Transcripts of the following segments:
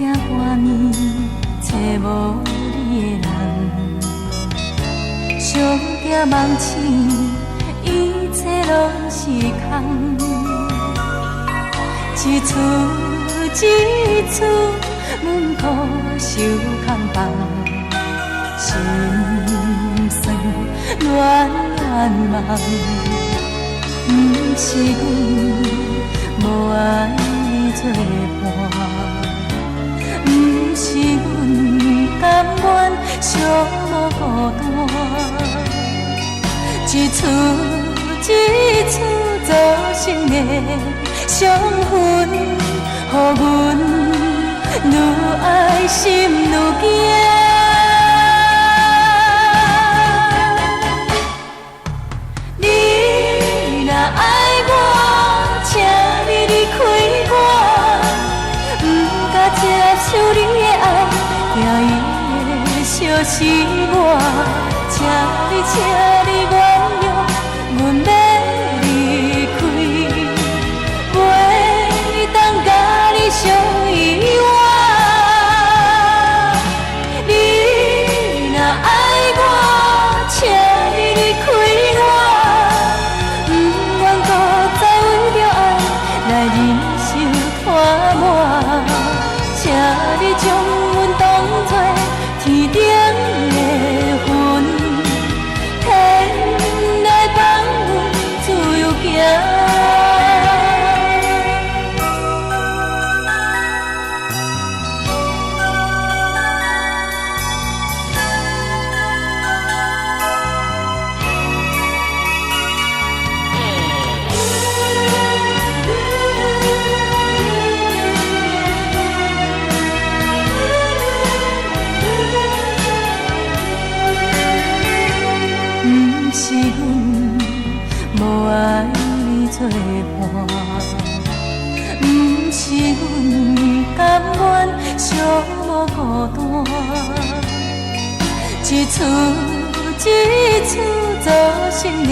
听半暝找无你的人，上惊梦醒，一切拢是空。一厝一厝阮孤守空房，心酸恋恋梦。不是阮无爱你作伴，不是阮甘愿寂寞孤单。一厝一厝造成的伤痕，予阮愈爱心愈惊。你若爱我，请你离开我，不甲接受你的爱，惊伊会烧死我。请你原谅，阮要离开，袂当甲你相依偎。你若爱我，请你离开我，不愿搁再为着爱来忍受拖磨。请你将阮当作天顶的云，天来放阮自由行。不是阮无爱你作伴，不是阮甘愿寂寞孤单。一厝一厝造成的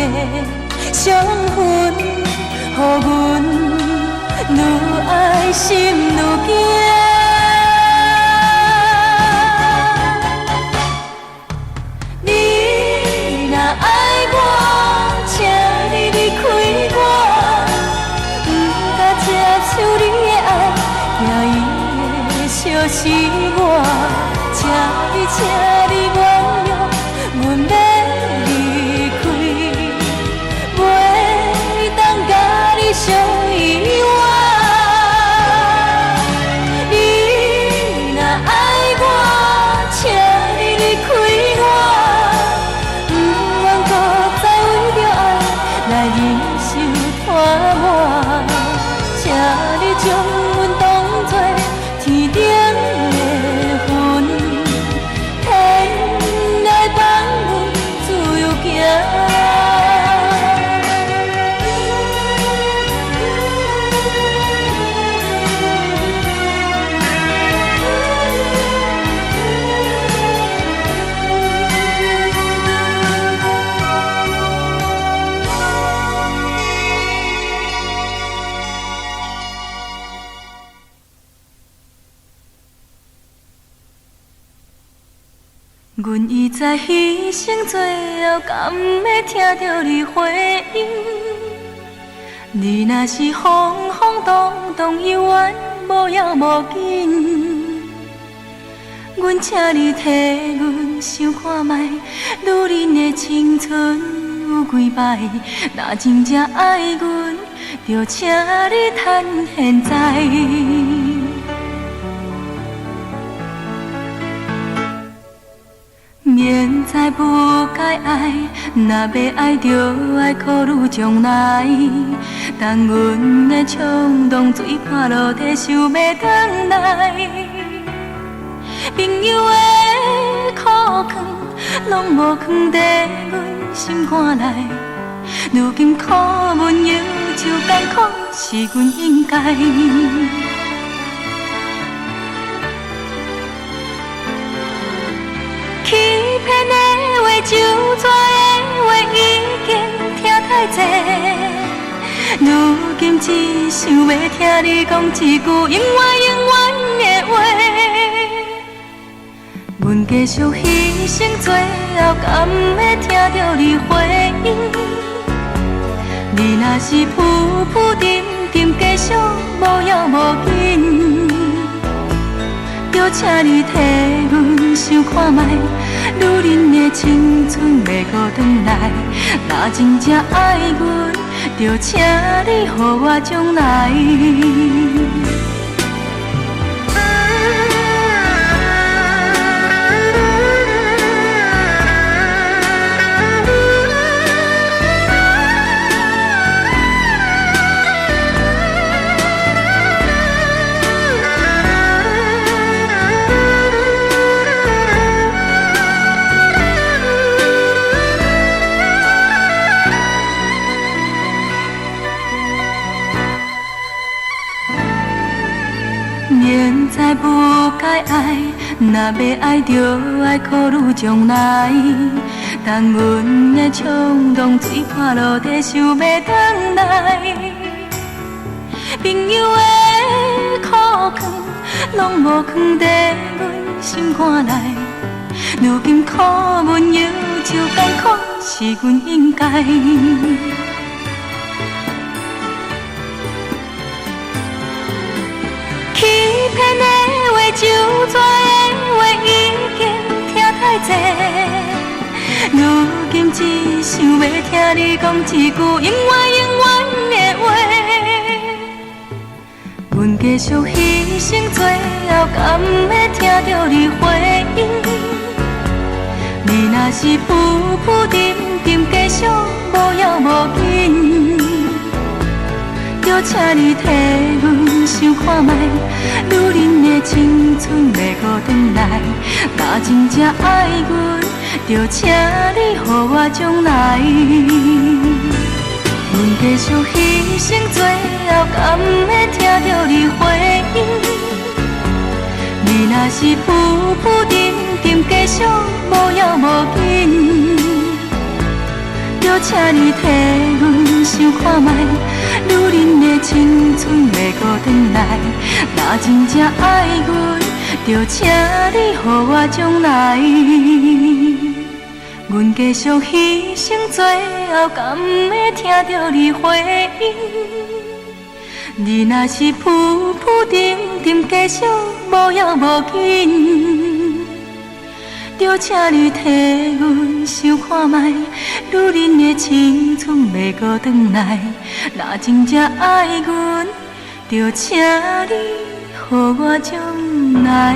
伤痕，予阮愈爱心愈惊。爱我，请你离开我，不甲接受你的爱，惊伊会烧死我。请你原谅，阮要离开，袂当甲你相依偎。你若爱我，请你离开我。来忍受拖磨，请你将阮当作天顶的云，天来放阮自由行。阮已在牺牲最后，敢会听到你回应？你若是轰轰动动，永远无要无紧。阮请你替阮想看卖，女人的青春有几摆？若真正爱阮，就请你趁现在。明知不该爱，若要爱，就爱考虑将来。当阮的冲动水破落地，想要转来，朋友的苦劝，拢无放在阮心肝内。如今苦闷忧愁艰苦，是阮应该。欺骗的话，酒醉的话，已经听太多。如今只想要听你讲一句永远永远的话。阮继续牺牲，最后敢会听到你回应？你若是浮浮沉沉，继续无要无紧，就请你替阮想看卖，女人的青春袂搁转来。若真正爱阮，就请你予我将来。明知不该爱，若要爱就爱考虑将来。当阮的冲动水破落地，想要转来，朋友的苦劝拢无放在阮心肝内。如今苦闷忧愁艰苦，是阮应该。就遮的话已经听太济，如今只想要听你讲一句永远永远的话。阮继续牺牲，最后敢会听到你回应？你若是浮浮沉沉，继续无要无紧，就请你替阮想看卖，女人的青春袂搁转来。若真正爱阮，就请你予我将来。阮继续牺牲，最后敢会听到你回应？你若是浮浮沉沉，继续无要无紧，就请你替阮想看卖，女人的青春袂搁转来。若真正爱阮，就请你予我将来。阮继续牺牲，最后敢会听到你回应？你若是浮浮沉沉，继续无要无紧，就请你替阮想看卖，女人的青春袂搁转来。若真正爱阮，就请你予我将来。